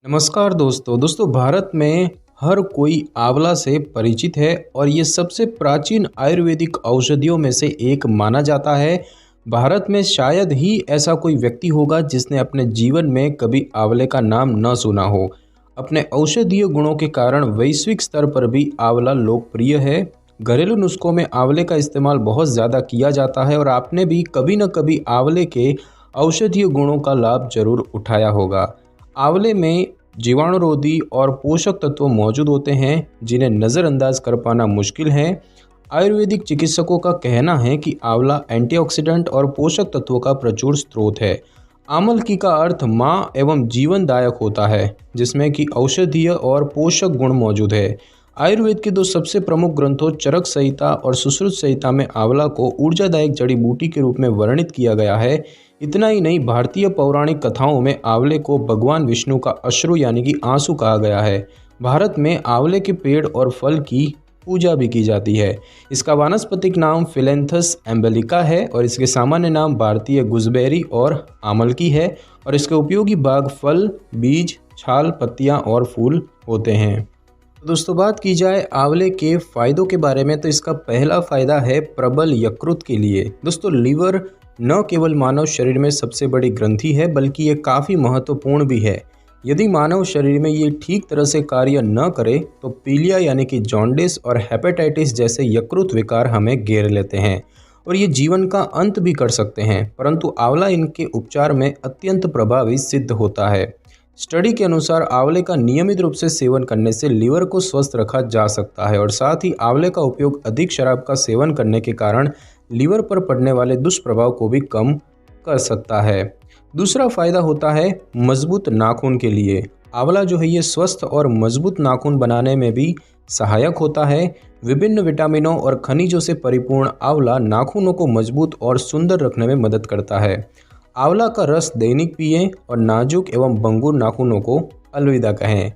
नमस्कार दोस्तों भारत में हर कोई आंवला से परिचित है और ये सबसे प्राचीन आयुर्वेदिक औषधियों में से एक माना जाता है। भारत में शायद ही ऐसा कोई व्यक्ति होगा जिसने अपने जीवन में कभी आंवले का नाम न सुना हो। अपने औषधीय गुणों के कारण वैश्विक स्तर पर भी आंवला लोकप्रिय है। घरेलू नुस्खों में आंवले का इस्तेमाल बहुत ज़्यादा किया जाता है और आपने भी कभी न कभी आंवले के औषधीय गुणों का लाभ जरूर उठाया होगा। आंवले में जीवाणुरोधी और पोषक तत्व मौजूद होते हैं जिन्हें नज़रअंदाज कर पाना मुश्किल है। आयुर्वेदिक चिकित्सकों का कहना है कि आंवला एंटीऑक्सीडेंट और पोषक तत्वों का प्रचुर स्रोत है। आमल की का अर्थ माँ एवं जीवनदायक होता है, जिसमें कि औषधीय और पोषक गुण मौजूद है। आयुर्वेद के दो सबसे प्रमुख ग्रंथों चरक संहिता और सुश्रुत संहिता में आंवला को ऊर्जादायक जड़ी बूटी के रूप में वर्णित किया गया है। इतना ही नहीं, भारतीय पौराणिक कथाओं में आंवले को भगवान विष्णु का अश्रु यानी कि आंसू कहा गया है। भारत में आंवले के पेड़ और फल की पूजा भी की जाती है। इसका वानस्पतिक नाम फिलेंथस एम्बेलिका है और इसके सामान्य नाम भारतीय गुजबेरी और आमलकी है और इसके उपयोगी भाग फल, बीज, छाल, पत्तियां और फूल होते हैं। दोस्तों बात की जाए आंवले के फायदों के बारे में तो इसका पहला फायदा है प्रबल यकृत के लिए। दोस्तों लीवर न केवल मानव शरीर में सबसे बड़ी ग्रंथि है बल्कि ये काफ़ी महत्वपूर्ण भी है। यदि मानव शरीर में ये ठीक तरह से कार्य न करे तो पीलिया यानी कि जॉन्डिस और हेपेटाइटिस जैसे यकृत विकार हमें घेर लेते हैं और ये जीवन का अंत भी कर सकते हैं, परंतु आंवला इनके उपचार में अत्यंत प्रभावी सिद्ध होता है। स्टडी के अनुसार आंवले का नियमित रूप से सेवन करने से लीवर को स्वस्थ रखा जा सकता है और साथ ही आंवले का उपयोग अधिक शराब का सेवन करने के कारण लीवर पर पड़ने वाले दुष्प्रभाव को भी कम कर सकता है। दूसरा फायदा होता है मजबूत नाखून के लिए। आंवला जो है ये स्वस्थ और मजबूत नाखून बनाने में भी सहायक होता है। विभिन्न विटामिनों और खनिजों से परिपूर्ण आंवला नाखूनों को मजबूत और सुंदर रखने में मदद करता है। आंवला का रस दैनिक पिएं और नाजुक एवं भंगुर नाखूनों को अलविदा कहें।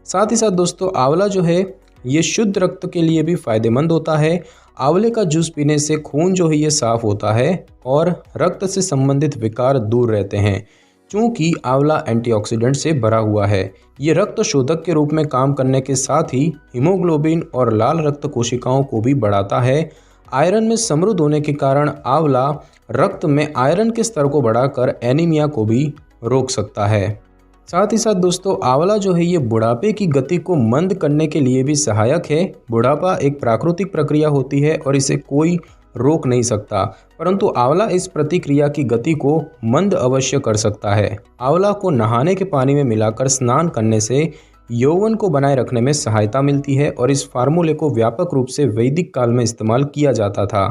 साथ ही साथ दोस्तों आंवला जो है ये शुद्ध रक्त के लिए भी फायदेमंद होता है। आंवले का जूस पीने से खून जो है ये साफ होता है और रक्त से संबंधित विकार दूर रहते हैं। चूँकि आंवला एंटीऑक्सीडेंट से भरा हुआ है, ये रक्त शोधक के रूप में काम करने के साथ ही हीमोग्लोबिन और लाल रक्त कोशिकाओं को भी बढ़ाता है। आयरन में समृद्ध होने के कारण आंवला रक्त में आयरन के स्तर को बढ़ाकर एनीमिया को भी रोक सकता है। साथ ही साथ दोस्तों आंवला जो है ये बुढ़ापे की गति को मंद करने के लिए भी सहायक है। बुढ़ापा एक प्राकृतिक प्रक्रिया होती है और इसे कोई रोक नहीं सकता, परंतु आंवला इस प्रतिक्रिया की गति को मंद अवश्य कर सकता है। आंवला को नहाने के पानी में मिलाकर स्नान करने से यौवन को बनाए रखने में सहायता मिलती है और इस फार्मूले को व्यापक रूप से वैदिक काल में इस्तेमाल किया जाता था।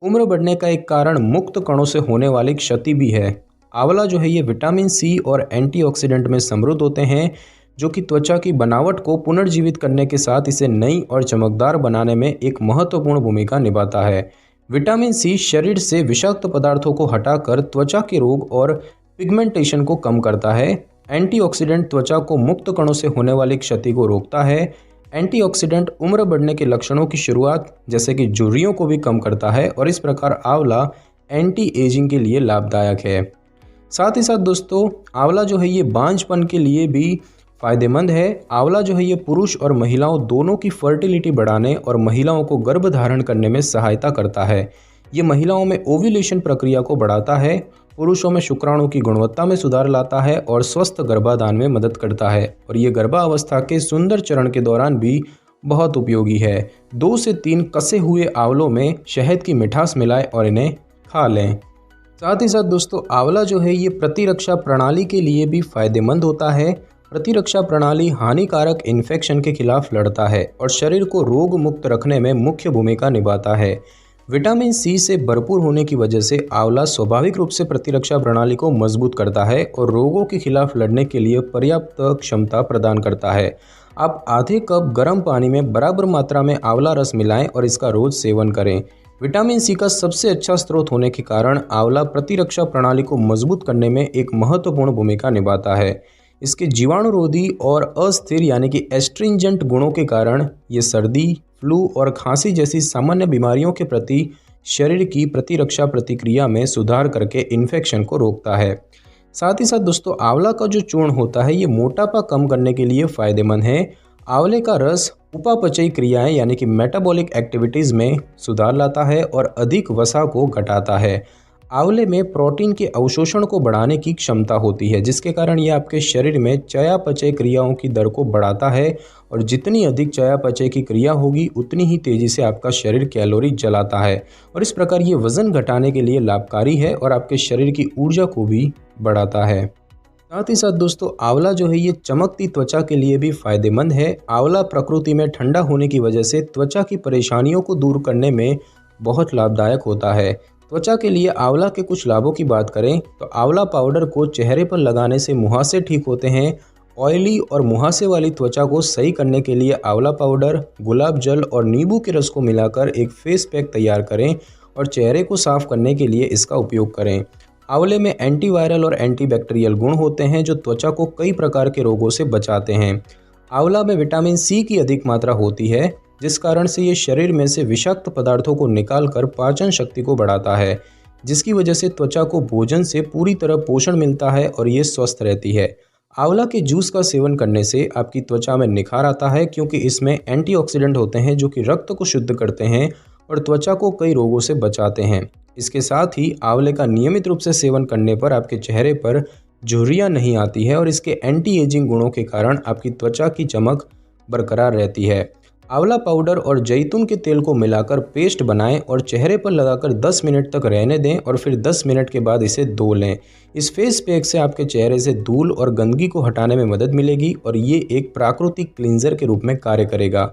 उम्र बढ़ने का एक कारण मुक्त कणों से होने वाली क्षति भी है। आंवला जो है ये विटामिन सी और एंटीऑक्सीडेंट में समृद्ध होते हैं जो कि त्वचा की बनावट को पुनर्जीवित करने के साथ इसे नई और चमकदार बनाने में एक महत्वपूर्ण भूमिका निभाता है। विटामिन सी शरीर से विषाक्त पदार्थों को हटाकर त्वचा के रोग और पिगमेंटेशन को कम करता है। एंटीऑक्सीडेंट त्वचा को मुक्त कणों से होने वाली क्षति को रोकता है। एंटीऑक्सीडेंट उम्र बढ़ने के लक्षणों की शुरुआत जैसे कि झुर्रियों को भी कम करता है और इस प्रकार आंवला एंटी एजिंग के लिए लाभदायक है। साथ ही साथ दोस्तों आंवला जो है ये बांझपन के लिए भी फायदेमंद है। आंवला जो है ये पुरुष और महिलाओं दोनों की फर्टिलिटी बढ़ाने और महिलाओं को गर्भ धारण करने में सहायता करता है। ये महिलाओं में ओव्यूलेशन प्रक्रिया को बढ़ाता है, पुरुषों में शुक्राणु की गुणवत्ता में सुधार लाता है और स्वस्थ गर्भाधान में मदद करता है और ये गर्भावस्था के सुंदर चरण के दौरान भी बहुत उपयोगी है। 2 से 3 कसे हुए आंवलों में शहद की मिठास मिलाएं और इन्हें खा लें। साथ ही साथ दोस्तों आंवला जो है ये प्रतिरक्षा प्रणाली के लिए भी फायदेमंद होता है। प्रतिरक्षा प्रणाली हानिकारक इन्फेक्शन के खिलाफ लड़ता है और शरीर को रोग मुक्त रखने में मुख्य भूमिका निभाता है। विटामिन सी से भरपूर होने की वजह से आंवला स्वाभाविक रूप से प्रतिरक्षा प्रणाली को मजबूत करता है और रोगों के खिलाफ लड़ने के लिए पर्याप्त क्षमता प्रदान करता है। आप आधे कप गर्म पानी में बराबर मात्रा में आंवला रस मिलाएं और इसका रोज सेवन करें। विटामिन सी का सबसे अच्छा स्रोत होने के कारण आंवला प्रतिरक्षा प्रणाली को मजबूत करने में एक महत्वपूर्ण भूमिका निभाता है। इसके जीवाणुरोधी और अस्थिर यानी कि एस्ट्रिंजेंट गुणों के कारण ये सर्दी, फ्लू और खांसी जैसी सामान्य बीमारियों के प्रति शरीर की प्रतिरक्षा प्रतिक्रिया में सुधार करके इन्फेक्शन को रोकता है। साथ ही साथ दोस्तों आंवला का जो चूर्ण होता है ये मोटापा कम करने के लिए फ़ायदेमंद है। आंवले का रस उपापचयी क्रियाएं यानी कि मेटाबॉलिक एक्टिविटीज़ में सुधार लाता है और अधिक वसा को घटाता है। आंवले में प्रोटीन के अवशोषण को बढ़ाने की क्षमता होती है, जिसके कारण ये आपके शरीर में चयापचय क्रियाओं की दर को बढ़ाता है और जितनी अधिक चयापचय की क्रिया होगी उतनी ही तेज़ी से आपका शरीर कैलोरी जलाता है और इस प्रकार ये वज़न घटाने के लिए लाभकारी है और आपके शरीर की ऊर्जा को भी बढ़ाता है। साथ ही साथ दोस्तों आंवला जो है ये चमकती त्वचा के लिए भी फायदेमंद है। आंवला प्रकृति में ठंडा होने की वजह से त्वचा की परेशानियों को दूर करने में बहुत लाभदायक होता है। त्वचा के लिए आंवला के कुछ लाभों की बात करें तो आंवला पाउडर को चेहरे पर लगाने से मुहासे ठीक होते हैं। ऑयली और मुहासे वाली त्वचा को सही करने के लिए आंवला पाउडर, गुलाब जल और नींबू के रस को मिलाकर एक फेस पैक तैयार करें और चेहरे को साफ करने के लिए इसका उपयोग करें। आंवले में एंटीवायरल और एंटीबैक्टीरियल गुण होते हैं जो त्वचा को कई प्रकार के रोगों से बचाते हैं। आंवला में विटामिन सी की अधिक मात्रा होती है, जिस कारण से ये शरीर में से विषाक्त पदार्थों को निकालकर पाचन शक्ति को बढ़ाता है, जिसकी वजह से त्वचा को भोजन से पूरी तरह पोषण मिलता है और ये स्वस्थ रहती है। आंवला के जूस का सेवन करने से आपकी त्वचा में निखार आता है, क्योंकि इसमें एंटीऑक्सीडेंट होते हैं जो कि रक्त को शुद्ध करते हैं और त्वचा को कई रोगों से बचाते हैं। इसके साथ ही आंवले का नियमित रूप से सेवन करने पर आपके चेहरे पर झुर्रियाँ नहीं आती है और इसके एंटी एजिंग गुणों के कारण आपकी त्वचा की चमक बरकरार रहती है। आंवला पाउडर और जैतून के तेल को मिलाकर पेस्ट बनाएं और चेहरे पर लगाकर 10 मिनट तक रहने दें और फिर 10 मिनट के बाद इसे धो लें। इस फेस पैक से आपके चेहरे से धूल और गंदगी को हटाने में मदद मिलेगी और ये एक प्राकृतिक क्लींजर के रूप में कार्य करेगा।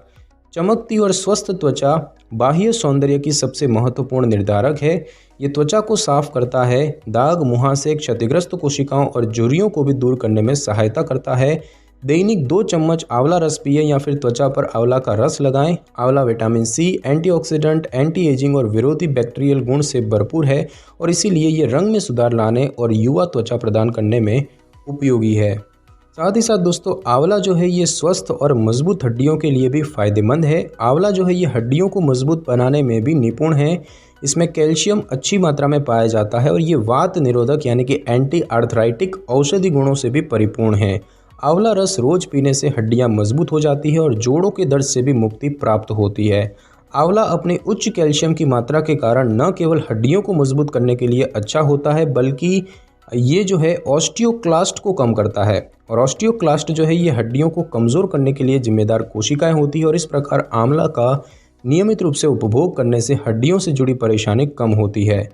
चमकती और स्वस्थ त्वचा बाह्य सौंदर्य की सबसे महत्वपूर्ण निर्धारक है। ये त्वचा को साफ करता है, दाग, मुहासे, क्षतिग्रस्त कोशिकाओं और झुर्रियों को भी दूर करने में सहायता करता है। दैनिक 2 चम्मच आंवला रस पिएं या फिर त्वचा पर आंवला का रस लगाएं। आंवला vitamin C, antioxidant, anti ageing और विरोधी बैक्टीरियल गुण से भरपूर है और इसीलिए ये रंग में सुधार लाने और युवा त्वचा प्रदान करने में उपयोगी है। साथ ही साथ दोस्तों आंवला जो है ये स्वस्थ और मजबूत हड्डियों के लिए भी फायदेमंद है। आंवला जो है ये हड्डियों को मजबूत बनाने में भी निपुण है। इसमें कैल्शियम अच्छी मात्रा में पाया जाता है और ये वात निरोधक यानी कि एंटी आर्थराइटिक औषधि गुणों से भी परिपूर्ण है। आंवला रस रोज पीने से हड्डियां मजबूत हो जाती है और जोड़ों के दर्द से भी मुक्ति प्राप्त होती है। आंवला अपने उच्च कैल्शियम की मात्रा के कारण न केवल हड्डियों को मजबूत करने के लिए अच्छा होता है, बल्कि ये जो है ऑस्टियोक्लास्ट को कम करता है और ऑस्टियोक्लास्ट जो है ये हड्डियों को कमज़ोर करने के लिए जिम्मेदार कोशिकाएं होती है और इस प्रकार आंवला का नियमित रूप से उपभोग करने से हड्डियों से जुड़ी परेशानी कम होती है।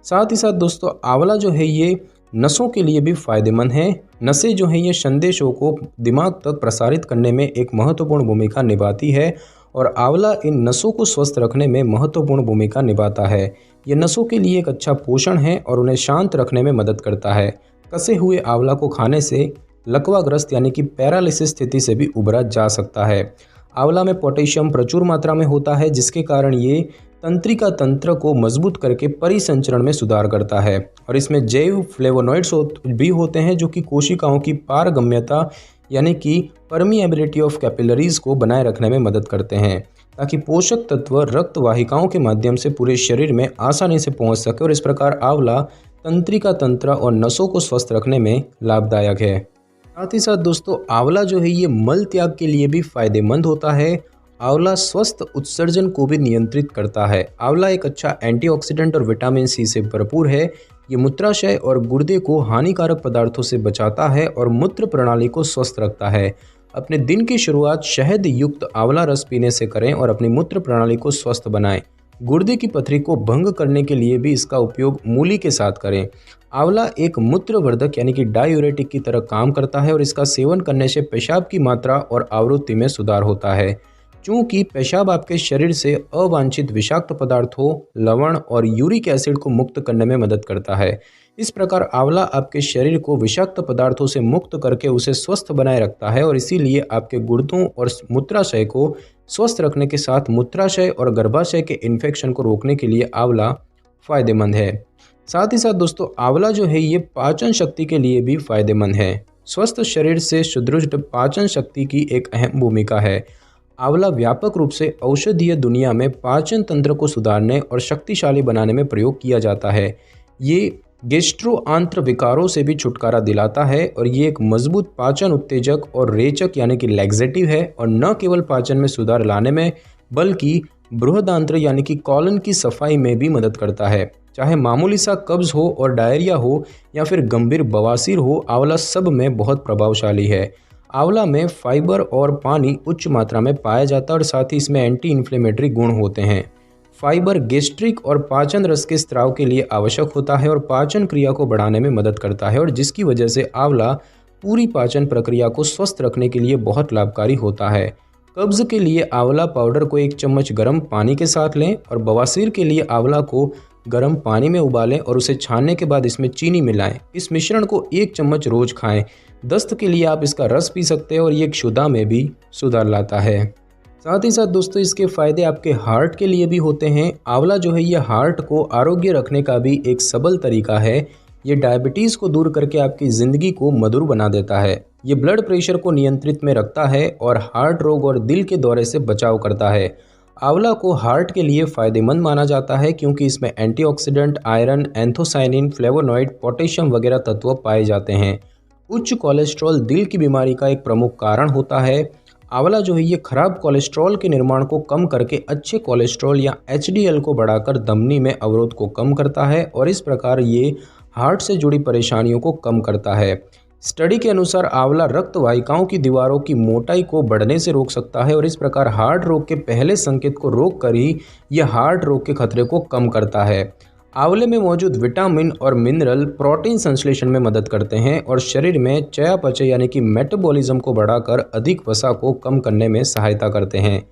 साथ ही साथ दोस्तों आंवला जो है ये नसों के लिए भी फायदेमंद है। नसें जो हैं ये संदेशों को दिमाग तक प्रसारित करने में एक महत्वपूर्ण भूमिका निभाती है और आंवला इन नसों को स्वस्थ रखने में महत्वपूर्ण भूमिका निभाता है। ये नसों के लिए एक अच्छा पोषण है और उन्हें शांत रखने में मदद करता है। कसे हुए आंवला को खाने से लकवाग्रस्त यानी कि पैरालिसिस स्थिति से भी उबरा जा सकता है। आंवला में पोटेशियम प्रचुर मात्रा में होता है, जिसके कारण ये तंत्रिका तंत्र को मजबूत करके परिसंचरण में सुधार करता है और इसमें जैव फ्लेवोनॉइड्स भी होते हैं जो कि कोशिकाओं की पारगम्यता यानी कि परमिएबिलिटी ऑफ कैपिलरीज को बनाए रखने में मदद करते हैं, ताकि पोषक तत्व रक्त वाहिकाओं के माध्यम से पूरे शरीर में आसानी से पहुंच सके और इस प्रकार आंवला तंत्रिका तंत्र और नसों को स्वस्थ रखने में लाभदायक है। साथ ही साथ दोस्तों आंवला जो है ये मल त्याग के लिए भी फायदेमंद होता है। आंवला स्वस्थ उत्सर्जन को भी नियंत्रित करता है। आंवला एक अच्छा एंटीऑक्सीडेंट और विटामिन सी से भरपूर है। ये मूत्राशय और गुर्दे को हानिकारक पदार्थों से बचाता है और मूत्र प्रणाली को स्वस्थ रखता है। अपने दिन की शुरुआत शहद युक्त आंवला रस पीने से करें और अपनी मूत्र प्रणाली को स्वस्थ बनाएं। गुर्दे की पथरी को भंग करने के लिए भी इसका उपयोग मूली के साथ करें। आंवला एक मूत्रवर्धक यानी कि डायूरेटिक की तरह काम करता है और इसका सेवन करने से पेशाब की मात्रा और आवृत्ति में सुधार होता है। चूँकि पेशाब आपके शरीर से अवांछित विषाक्त पदार्थों, लवण और यूरिक एसिड को मुक्त करने में मदद करता है। इस प्रकार आंवला आपके शरीर को विषाक्त पदार्थों से मुक्त करके उसे स्वस्थ बनाए रखता है और इसीलिए आपके गुर्दों और मूत्राशय को स्वस्थ रखने के साथ मूत्राशय और गर्भाशय के इन्फेक्शन को रोकने के लिए आंवला फायदेमंद है। साथ ही साथ दोस्तों आंवला जो है ये पाचन शक्ति के लिए भी फायदेमंद है। स्वस्थ शरीर से सुदृढ़ पाचन शक्ति की एक अहम भूमिका है। आंवला व्यापक रूप से औषधीय दुनिया में पाचन तंत्र को सुधारने और शक्तिशाली बनाने में प्रयोग किया जाता है। ये गैस्ट्रो आंत्र विकारों से भी छुटकारा दिलाता है और ये एक मजबूत पाचन उत्तेजक और रेचक यानी कि लैक्सेटिव है और न केवल पाचन में सुधार लाने में बल्कि बृहदांत्र यानी कि कॉलन की सफाई में भी मदद करता है। चाहे मामूली सा कब्ज हो और डायरिया हो या फिर गंभीर बवासीर हो, आंवला सब में बहुत प्रभावशाली है। आंवला में फाइबर और पानी उच्च मात्रा में पाया जाता है और साथ ही इसमें एंटी इन्फ्लेमेटरी गुण होते हैं। फाइबर गैस्ट्रिक और पाचन रस के स्त्राव के लिए आवश्यक होता है और पाचन क्रिया को बढ़ाने में मदद करता है और जिसकी वजह से आंवला पूरी पाचन प्रक्रिया को स्वस्थ रखने के लिए बहुत लाभकारी होता है। कब्ज के लिए आंवला पाउडर को 1 चम्मच गर्म पानी के साथ लें और बवासीर के लिए आंवला को गर्म पानी में उबालें और उसे छानने के बाद इसमें चीनी मिलाएं। इस मिश्रण को 1 चम्मच रोज खाएं। दस्त के लिए आप इसका रस पी सकते हैं और ये क्षुधा में भी सुधार लाता है। साथ ही साथ दोस्तों इसके फ़ायदे आपके हार्ट के लिए भी होते हैं। आंवला जो है ये हार्ट को आरोग्य रखने का भी एक सबल तरीका है। ये डायबिटीज़ को दूर करके आपकी ज़िंदगी को मधुर बना देता है। ये ब्लड प्रेशर को नियंत्रित में रखता है और हार्ट रोग और दिल के दौरे से बचाव करता है। आंवला को हार्ट के लिए फ़ायदेमंद माना जाता है क्योंकि इसमें antioxidant, iron, anthocyanin, flavonoid, potassium वगैरह तत्व पाए जाते हैं। उच्च कोलेस्ट्रॉल दिल की बीमारी का एक प्रमुख कारण होता है। आंवला जो है ये खराब कोलेस्ट्रॉल के निर्माण को कम करके अच्छे कोलेस्ट्रॉल या HDL को बढ़ाकर धमनी में अवरोध को कम करता है और इस प्रकार ये हार्ट से जुड़ी परेशानियों को कम करता है। स्टडी के अनुसार आंवला रक्त वाहिकाओं की दीवारों की मोटाई को बढ़ने से रोक सकता है और इस प्रकार हार्ट रोग के पहले संकेत को रोक कर ही यह हार्ट रोग के खतरे को कम करता है। आंवले में मौजूद विटामिन और मिनरल प्रोटीन संश्लेषण में मदद करते हैं और शरीर में चयापचय यानी कि मेटाबॉलिज्म को बढ़ाकर अधिक वसा को कम करने में सहायता करते हैं।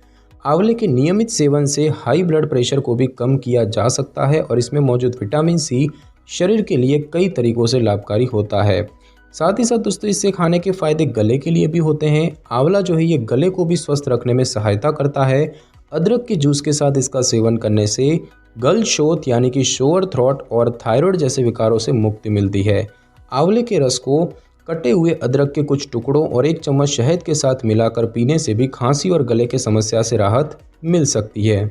आंवले के नियमित सेवन से हाई ब्लड प्रेशर को भी कम किया जा सकता है और इसमें मौजूद विटामिन सी शरीर के लिए कई तरीकों से लाभकारी होता है। साथ ही साथ दोस्तों इससे खाने के फायदे गले के लिए भी होते हैं। आंवला जो है ये गले को भी स्वस्थ रखने में सहायता करता है। अदरक के जूस के साथ इसका सेवन करने से गल शोथ यानी कि शोर थ्रोट और थायराइड जैसे विकारों से मुक्ति मिलती है। आंवले के रस को कटे हुए अदरक के कुछ टुकड़ों और 1 चम्मच शहद के साथ मिलाकर पीने से भी खांसी और गले के समस्या से राहत मिल सकती है।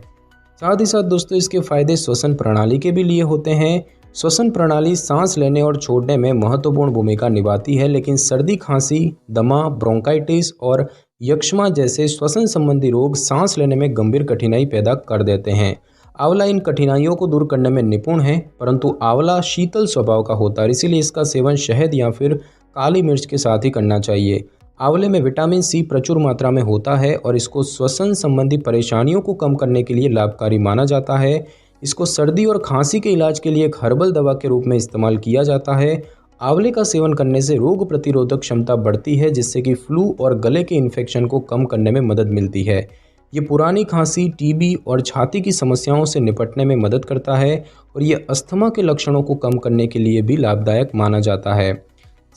साथ ही साथ दोस्तों इसके फायदे श्वसन प्रणाली के भी लिए होते हैं। श्वसन प्रणाली सांस लेने और छोड़ने में महत्वपूर्ण भूमिका निभाती है, लेकिन सर्दी, खांसी, दमा, ब्रोंकाइटिस और यक्ष्मा जैसे श्वसन संबंधी रोग सांस लेने में गंभीर कठिनाई पैदा कर देते हैं। आंवला इन कठिनाइयों को दूर करने में निपुण है, परंतु आंवला शीतल स्वभाव का होता है, इसीलिए इसका सेवन शहद या फिर काली मिर्च के साथ ही करना चाहिए। आंवले में विटामिन सी प्रचुर मात्रा में होता है और इसको श्वसन संबंधी परेशानियों को कम करने के लिए लाभकारी माना जाता है। इसको सर्दी और खांसी के इलाज के लिए एक हर्बल दवा के रूप में इस्तेमाल किया जाता है। आंवले का सेवन करने से रोग प्रतिरोधक क्षमता बढ़ती है, जिससे कि फ्लू और गले के इन्फेक्शन को कम करने में मदद मिलती है। ये पुरानी खांसी, टीबी और छाती की समस्याओं से निपटने में मदद करता है और ये अस्थमा के लक्षणों को कम करने के लिए भी लाभदायक माना जाता है।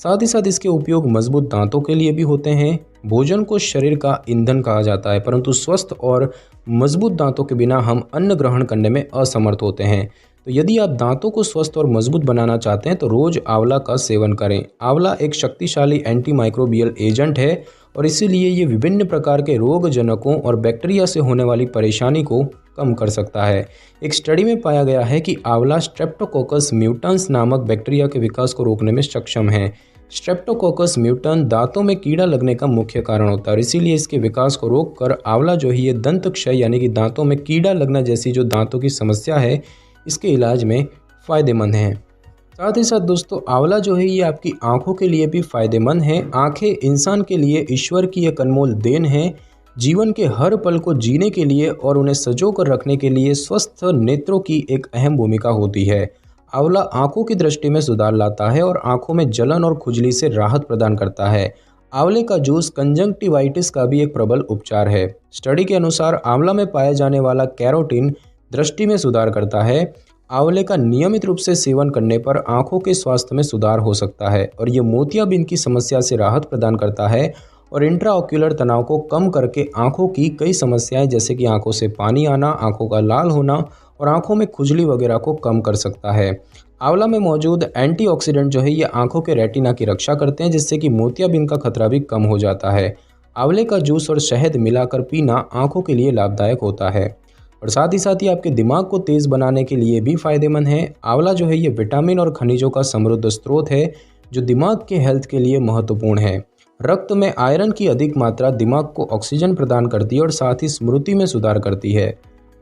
साथ ही साथ इसके उपयोग मजबूत दांतों के लिए भी होते हैं। भोजन को शरीर का ईंधन कहा जाता है, परंतु स्वस्थ और मजबूत दांतों के बिना हम अन्न ग्रहण करने में असमर्थ होते हैं। तो यदि आप दांतों को स्वस्थ और मजबूत बनाना चाहते हैं तो रोज आंवला का सेवन करें। आंवला एक शक्तिशाली एंटीमाइक्रोबियल एजेंट है और इसीलिए ये विभिन्न प्रकार के रोगजनकों और बैक्टीरिया से होने वाली परेशानी को कम कर सकता है। एक स्टडी में पाया गया है कि आंवला स्ट्रेप्टोकोकस म्यूटेंस नामक बैक्टीरिया के विकास को रोकने में सक्षम है। स्ट्रेप्टोकोकस म्यूटेंट दांतों में कीड़ा लगने का मुख्य कारण होता है और इसीलिए इसके विकास को रोककर आंवला जो है ये दंत क्षय यानी कि दांतों में कीड़ा लगना जैसी जो दांतों की समस्या है इसके इलाज में फ़ायदेमंद है। साथ ही साथ दोस्तों आंवला जो है ये आपकी आंखों के लिए भी फ़ायदेमंद है। आंखें इंसान के लिए ईश्वर की एक अनमोल देन है। जीवन के हर पल को जीने के लिए और उन्हें सजो कर रखने के लिए स्वस्थ नेत्रों की एक अहम भूमिका होती है। आंवला आंखों की दृष्टि में सुधार लाता है और आंखों में जलन और खुजली से राहत प्रदान करता है। आंवले का जूस कंजंक्टिवाइटिस का भी एक प्रबल उपचार है। स्टडी के अनुसार आंवला में पाया जाने वाला कैरोटीन दृष्टि में सुधार करता है। आंवले का नियमित रूप से सेवन करने पर आंखों के स्वास्थ्य में सुधार हो सकता है और ये मोतियाबिंद की समस्या से राहत प्रदान करता है और इंट्राऑक्यूलर तनाव को कम करके आंखों की कई समस्याएं जैसे कि आंखों से पानी आना, आंखों का लाल होना और आंखों में खुजली वगैरह को कम कर सकता है। आंवला में मौजूद एंटीऑक्सीडेंट जो है ये आंखों के रेटिना की रक्षा करते हैं, जिससे कि मोतियाबिंद का खतरा भी कम हो जाता है। आंवले का जूस और शहद मिलाकर पीना आंखों के लिए लाभदायक होता है। और साथ ही साथ ये आपके दिमाग को तेज़ बनाने के लिए भी फ़ायदेमंद है। आंवला जो है ये विटामिन और खनिजों का समृद्ध स्रोत है जो दिमाग के हेल्थ के लिए महत्वपूर्ण है। रक्त में आयरन की अधिक मात्रा दिमाग को ऑक्सीजन प्रदान करती है और साथ ही स्मृति में सुधार करती है।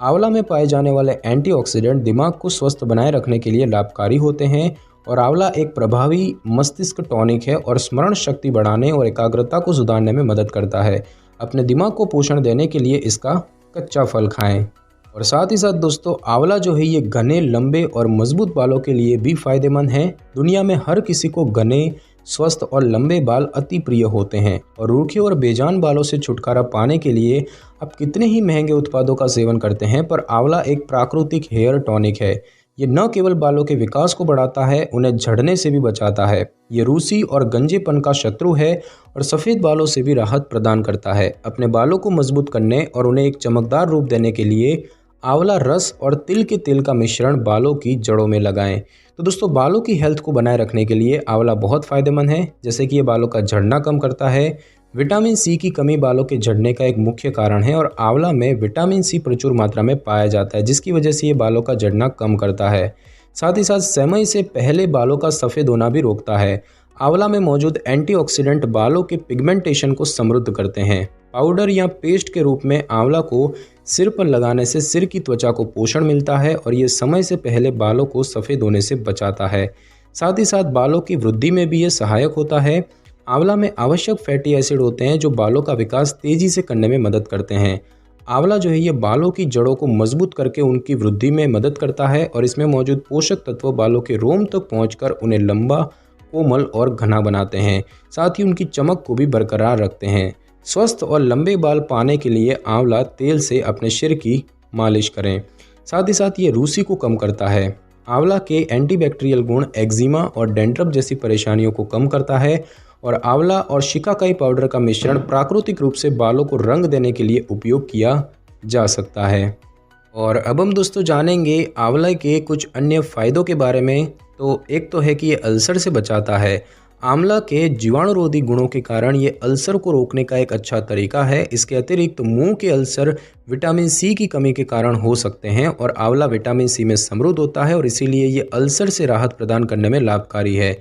आंवला में पाए जाने वाले एंटीऑक्सीडेंट दिमाग को स्वस्थ बनाए रखने के लिए लाभकारी होते हैं और आंवला एक प्रभावी मस्तिष्क टॉनिक है और स्मरण शक्ति बढ़ाने और एकाग्रता को सुधारने में मदद करता है। अपने दिमाग को पोषण देने के लिए इसका कच्चा फल खाएं। और साथ ही साथ दोस्तों आंवला जो है ये घने, लंबे और मजबूत बालों के लिए भी फायदेमंद है। दुनिया में हर किसी को घने, स्वस्थ और लंबे बाल अति प्रिय होते हैं और रूखे और बेजान बालों से छुटकारा पाने के लिए आप कितने ही महंगे उत्पादों का सेवन करते हैं, पर आंवला एक प्राकृतिक हेयर टॉनिक है। ये न केवल बालों के विकास को बढ़ाता है, उन्हें झड़ने से भी बचाता है। ये रूसी और गंजेपन का शत्रु है और सफ़ेद बालों से भी राहत प्रदान करता है। अपने बालों को मजबूत करने और उन्हें एक चमकदार रूप देने के लिए आंवला रस और तिल के तेल का मिश्रण बालों की जड़ों में लगाएं। तो दोस्तों बालों की हेल्थ को बनाए रखने के लिए आंवला बहुत फ़ायदेमंद है, जैसे कि ये बालों का झड़ना कम करता है। विटामिन सी की कमी बालों के झड़ने का एक मुख्य कारण है और आंवला में विटामिन सी प्रचुर मात्रा में पाया जाता है, जिसकी वजह से ये बालों का झड़ना कम करता है। साथ ही साथ समय से पहले बालों का सफ़ेद होना भी रोकता है। आंवला में मौजूद एंटीऑक्सीडेंट बालों के पिगमेंटेशन को समृद्ध करते हैं। पाउडर या पेस्ट के रूप में आंवला को सिर पर लगाने से सिर की त्वचा को पोषण मिलता है और ये समय से पहले बालों को सफ़ेद होने से बचाता है। साथ ही साथ बालों की वृद्धि में भी ये सहायक होता है। आंवला में आवश्यक फैटी एसिड होते हैं जो बालों का विकास तेज़ी से करने में मदद करते हैं। आंवला जो है ये बालों की जड़ों को मजबूत करके उनकी वृद्धि में मदद करता है और इसमें मौजूद पोषक तत्व बालों के रोम तक पहुंचकर उन्हें लंबा, कोमल और घना बनाते हैं। साथ ही उनकी चमक को भी बरकरार रखते हैं। स्वस्थ और लंबे बाल पाने के लिए आंवला तेल से अपने सिर की मालिश करें। साथ ही साथ ये रूसी को कम करता है। आंवला के एंटीबैक्टीरियल गुण एक्जिमा और डैंड्रफ जैसी परेशानियों को कम करता है और आंवला और शिकाकाई पाउडर का मिश्रण प्राकृतिक रूप से बालों को रंग देने के लिए उपयोग किया जा सकता है। और अब हम दोस्तों जानेंगे आंवला के कुछ अन्य फ़ायदों के बारे में। तो एक तो है कि ये अल्सर से बचाता है। आंवला के जीवाणुरोधी गुणों के कारण ये अल्सर को रोकने का एक अच्छा तरीका है। इसके अतिरिक्त मुंह के अल्सर विटामिन सी की कमी के कारण हो सकते हैं और आंवला विटामिन सी में समृद्ध होता है और इसीलिए ये अल्सर से राहत प्रदान करने में लाभकारी है।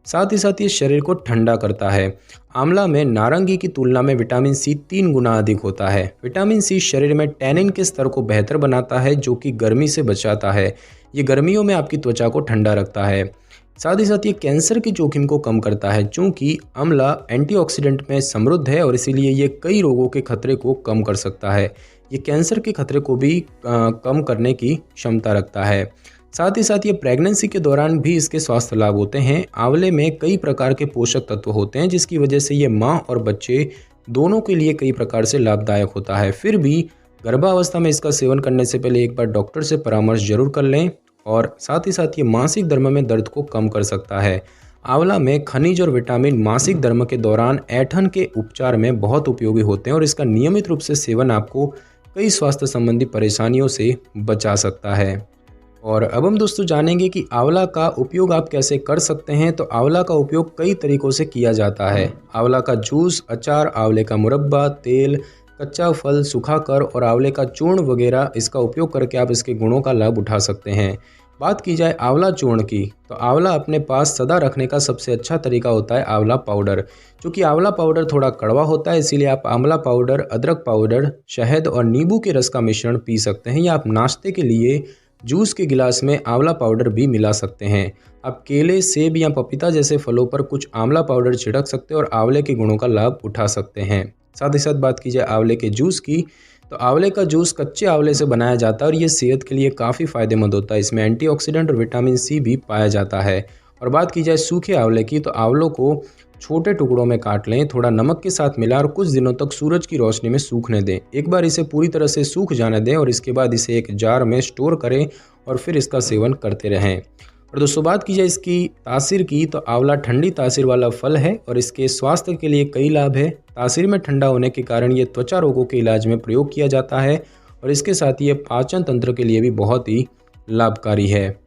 साथ ही साथ ये शरीर को ठंडा करता है। आंवला में नारंगी की तुलना में विटामिन सी 3 गुना अधिक होता है। विटामिन सी शरीर में टैनिन के स्तर को बेहतर बनाता है जो कि गर्मी से बचाता है। ये गर्मियों में आपकी त्वचा को ठंडा रखता है। साथ ही साथ ये कैंसर के जोखिम को कम करता है, चूँकि आंवला एंटीऑक्सीडेंट में समृद्ध है और इसीलिए ये कई रोगों के खतरे को कम कर सकता है। ये कैंसर के खतरे को भी कम करने की क्षमता रखता है। साथ ही साथ ये प्रेगनेंसी के दौरान भी इसके स्वास्थ्य लाभ होते हैं। आंवले में कई प्रकार के पोषक तत्व होते हैं जिसकी वजह से ये माँ और बच्चे दोनों के लिए कई प्रकार से लाभदायक होता है। फिर भी गर्भावस्था में इसका सेवन करने से पहले एक बार डॉक्टर से परामर्श जरूर कर लें। और साथ ही साथ ये मासिक धर्म में दर्द को कम कर सकता है। आंवला में खनिज और विटामिन मासिक धर्म के दौरान ऐंठन के उपचार में बहुत उपयोगी होते हैं और इसका नियमित रूप से सेवन आपको कई स्वास्थ्य संबंधी परेशानियों से बचा सकता है। और अब हम दोस्तों जानेंगे कि आंवला का उपयोग आप कैसे कर सकते हैं। तो आंवला का उपयोग कई तरीक़ों से किया जाता है। आंवला का जूस, अचार, आंवले का मुरब्बा, तेल, कच्चा फल सुखाकर और आंवले का चूर्ण वगैरह इसका उपयोग करके आप इसके गुणों का लाभ उठा सकते हैं। बात की जाए आंवला चूर्ण की, तो आंवला अपने पास सदा रखने का सबसे अच्छा तरीका होता है आंवला पाउडर। क्योंकि आंवला पाउडर थोड़ा कड़वा होता है, इसीलिए आप आंवला पाउडर, अदरक पाउडर, शहद और नींबू के रस का मिश्रण पी सकते हैं, या आप नाश्ते के लिए जूस के गिलास में आंवला पाउडर भी मिला सकते हैं। आप केले, सेब या पपीता जैसे फलों पर कुछ आंवला पाउडर छिड़क सकते हैं और आंवले के गुणों का लाभ उठा सकते हैं। साथ ही साथ बात की जाए आंवले के जूस की, तो आंवले का जूस कच्चे आंवले से बनाया जाता है और ये सेहत के लिए काफ़ी फ़ायदेमंद होता है। इसमें एंटीऑक्सीडेंट और विटामिन सी भी पाया जाता है। और बात की जाए सूखे आंवले की, तो आंवलों को छोटे टुकड़ों में काट लें, थोड़ा नमक के साथ मिला और कुछ दिनों तक सूरज की रोशनी में सूखने दें। एक बार इसे पूरी तरह से सूख जाने दें और इसके बाद इसे एक जार में स्टोर करें और फिर इसका सेवन करते रहें। और दोस्तों बात की जाए इसकी तासीर की, तो आंवला ठंडी तासीर वाला फल है और इसके स्वास्थ्य के लिए कई लाभ है। तासीर में ठंडा होने के कारण ये त्वचा रोगों के इलाज में प्रयोग किया जाता है और इसके साथ ही ये पाचन तंत्र के लिए भी बहुत ही लाभकारी है।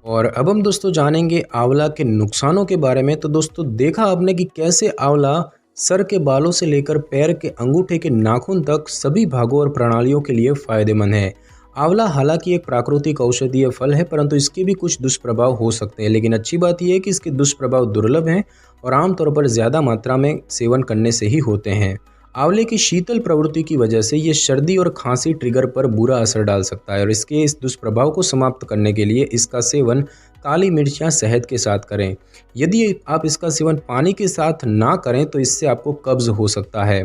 और अब हम दोस्तों जानेंगे आंवला के नुकसानों के बारे में। तो दोस्तों देखा आपने कि कैसे आंवला सर के बालों से लेकर पैर के अंगूठे के नाखून तक सभी भागों और प्रणालियों के लिए फ़ायदेमंद है। आंवला हालांकि एक प्राकृतिक औषधीय फल है, परंतु इसके भी कुछ दुष्प्रभाव हो सकते हैं। लेकिन अच्छी बात यह है कि इसके दुष्प्रभाव दुर्लभ हैं और आमतौर पर ज़्यादा मात्रा में सेवन करने से ही होते हैं। आंवले की शीतल प्रवृत्ति की वजह से ये सर्दी और खांसी ट्रिगर पर बुरा असर डाल सकता है और इसके इस दुष्प्रभाव को समाप्त करने के लिए इसका सेवन काली मिर्च या शहद के साथ करें। यदि आप इसका सेवन पानी के साथ ना करें तो इससे आपको कब्ज हो सकता है।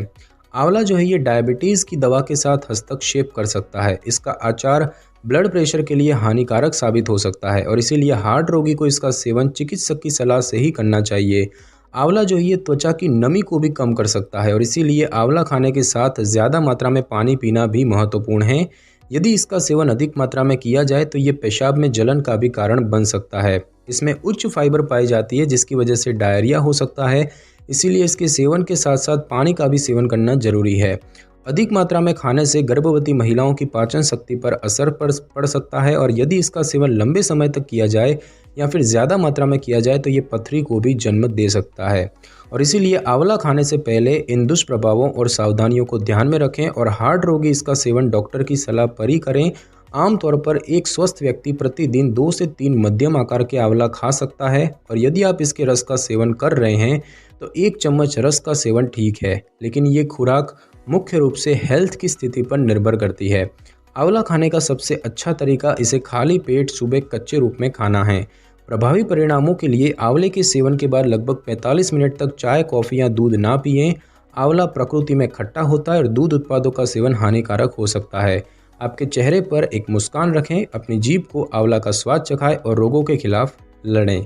आंवला जो है ये डायबिटीज़ की दवा के साथ हस्तक्षेप कर सकता है। इसका आचार ब्लड प्रेशर के लिए हानिकारक साबित हो सकता है और इसीलिए हार्ट रोगी को इसका सेवन चिकित्सक की सलाह से ही करना चाहिए। आंवला जो है ये त्वचा की नमी को भी कम कर सकता है और इसीलिए आंवला खाने के साथ ज़्यादा मात्रा में पानी पीना भी महत्वपूर्ण है। यदि इसका सेवन अधिक मात्रा में किया जाए तो ये पेशाब में जलन का भी कारण बन सकता है। इसमें उच्च फाइबर पाई जाती है जिसकी वजह से डायरिया हो सकता है, इसीलिए इसके सेवन के साथ साथ पानी का भी सेवन करना जरूरी है। अधिक मात्रा में खाने से गर्भवती महिलाओं की पाचन शक्ति पर असर पड़ सकता है और यदि इसका सेवन लंबे समय तक किया जाए या फिर ज़्यादा मात्रा में किया जाए तो ये पथरी को भी जन्म दे सकता है। और इसीलिए आंवला खाने से पहले इन दुष्प्रभावों और सावधानियों को ध्यान में रखें और हार्ट रोगी इसका सेवन डॉक्टर की सलाह पर ही करें। आमतौर पर एक स्वस्थ व्यक्ति प्रतिदिन 2 से 3 मध्यम आकार के आंवला खा सकता है और यदि आप इसके रस का सेवन कर रहे हैं तो 1 चम्मच रस का सेवन ठीक है, लेकिन ये खुराक मुख्य रूप से हेल्थ की स्थिति पर निर्भर करती है। आंवला खाने का सबसे अच्छा तरीका इसे खाली पेट सुबह कच्चे रूप में खाना है। प्रभावी परिणामों के लिए आंवले के सेवन के बाद लगभग 45 मिनट तक चाय, कॉफ़ी या दूध ना पिएं। आंवला प्रकृति में खट्टा होता है और दूध उत्पादों का सेवन हानिकारक हो सकता है। आपके चेहरे पर एक मुस्कान रखें, अपनी जीभ को आंवला का स्वाद चखाएं और रोगों के खिलाफ लड़ें।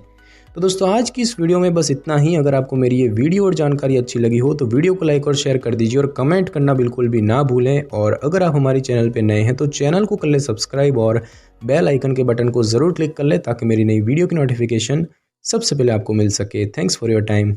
तो दोस्तों आज की इस वीडियो में बस इतना ही। अगर आपको मेरी ये वीडियो और जानकारी अच्छी लगी हो तो वीडियो को लाइक और शेयर कर दीजिए और कमेंट करना बिल्कुल भी ना भूलें। और अगर आप हमारे चैनल पे नए हैं तो चैनल को कर ले सब्सक्राइब और बेल आइकन के बटन को ज़रूर क्लिक कर ले ताकि मेरी नई वीडियो की नोटिफिकेशन सबसे पहले आपको मिल सके। Thanks for your time.